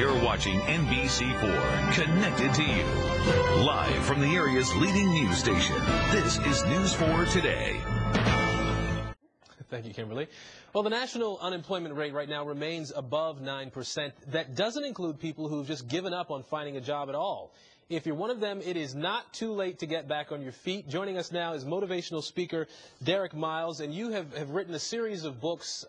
You're watching NBC4, connected to you. Live from the area's leading news station, this is News 4 Today. Thank you, Kimberly. Well, the national unemployment rate right now remains above 9%. That doesn't include people who've just given up on finding a job at all. If you're one of them, it is not too late to get back on your feet. Joining us now is motivational speaker Derrick Miles, and you have written a series of books,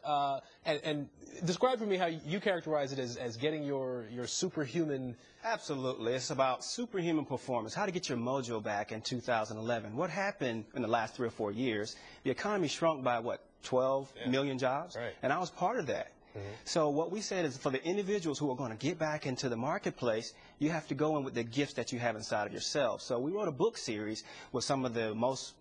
and describe for me how you characterize it as getting your superhuman. Absolutely. It's about superhuman performance, how to get your mojo back in 2011. What happened in the last 3 or 4 years, the economy shrunk by, 12 million jobs? Right. And I was part of that. So what we said is for the individuals who are going to get back into the marketplace, you have to go in with the gifts that you have inside of yourself. So we wrote a book series with some of the most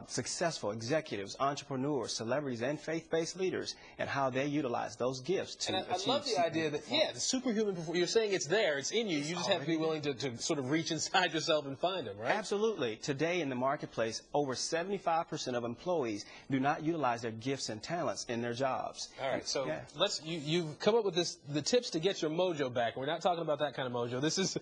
successful executives, entrepreneurs, celebrities, and faith-based leaders, and how they utilize those gifts to achieve. I love the idea that, the superhuman performance, you're saying it's there, it's in you. You just have to be willing to sort of reach inside yourself and find them, right? Absolutely. Today in the marketplace, over 75% of employees do not utilize their gifts and talents in their jobs. All right, so you've come up with the tips to get your mojo back. We're not talking about that kind of mojo. This is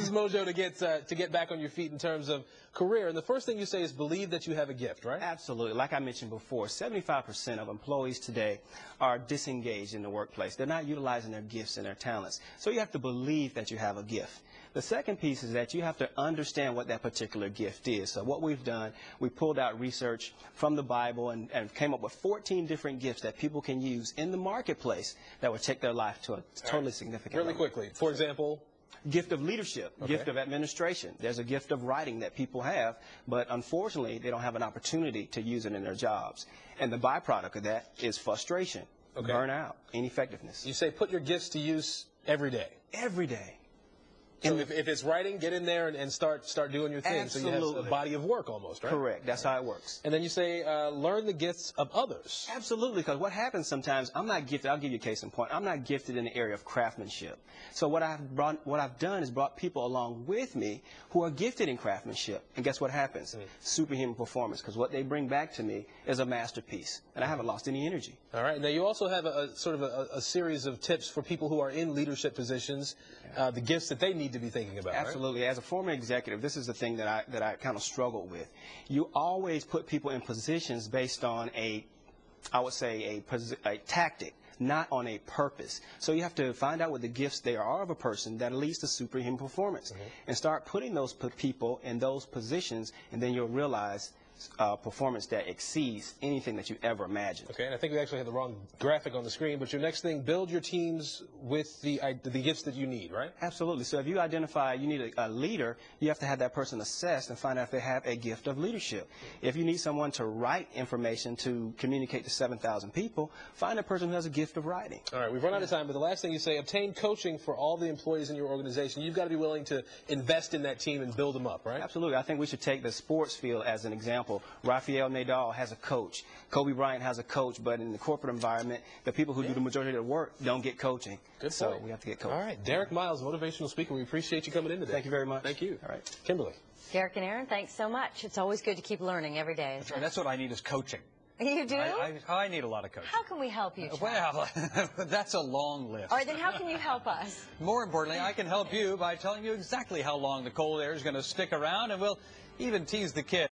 mojo to get back on your feet in terms of career. And the first thing you say is believe that you have a gift, right? Absolutely. Like I mentioned before, 75% of employees today are disengaged in the workplace. They're not utilizing their gifts and their talents. So you have to believe that you have a gift. The second piece is that you have to understand what that particular gift is. So what we've done, we pulled out research from the Bible and came up with 14 different gifts that people can use in the marketplace that would take their life to a totally significant level. Really quickly, for example? Gift of leadership, gift of administration. There's a gift of writing that people have, but unfortunately they don't have an opportunity to use it in their jobs. And the byproduct of that is frustration, burnout, ineffectiveness. You say put your gifts to use every day. Every day. So if it's writing, get in there and start doing your thing. Absolutely. So you have a body of work almost, right? Correct. That's how it works. And then you say learn the gifts of others. Absolutely, because what happens sometimes, I'm not gifted. I'll give you a case in point. I'm not gifted in the area of craftsmanship. So what I've done is brought people along with me who are gifted in craftsmanship. And guess what happens? Superhuman performance, because what they bring back to me is a masterpiece, and I haven't lost any energy. All right. Now you also have a sort of a series of tips for people who are in leadership positions, the gifts that they need to be thinking about. Absolutely. Right? As a former executive, this is the thing that I kind of struggle with. You always put people in positions based on a tactic, not on a purpose. So you have to find out what the gifts they are of a person that leads to superhuman performance, and start putting those people in those positions, and then you'll realize performance that exceeds anything that you ever imagined. Okay, and I think we actually have the wrong graphic on the screen, but your next thing, build your teams with the gifts that you need, right? Absolutely. So if you identify you need a leader, you have to have that person assessed and find out if they have a gift of leadership. If you need someone to write information to communicate to 7,000 people, find a person who has a gift of writing. All right, we've run out of time, but the last thing you say, obtain coaching for all the employees in your organization. You've got to be willing to invest in that team and build them up, right? Absolutely. I think we should take the sports field as an example. Rafael Nadal has a coach. Kobe Bryant has a coach, but in the corporate environment, the people who do the majority of the work don't get coaching. Good so point. we have to get coaching. All right, Derrick Miles, motivational speaker. We appreciate you coming in today. Thank you very much. Thank you. All right. Kimberly. Derrick and Aaron, thanks so much. It's always good to keep learning every day. That's right. That's what I need is coaching. You do? I need a lot of coaching. How can we help you, Chuck? Well, that's a long list. All right, then how can you help us? More importantly, I can help you by telling you exactly how long the cold air is going to stick around, and we'll even tease the kids.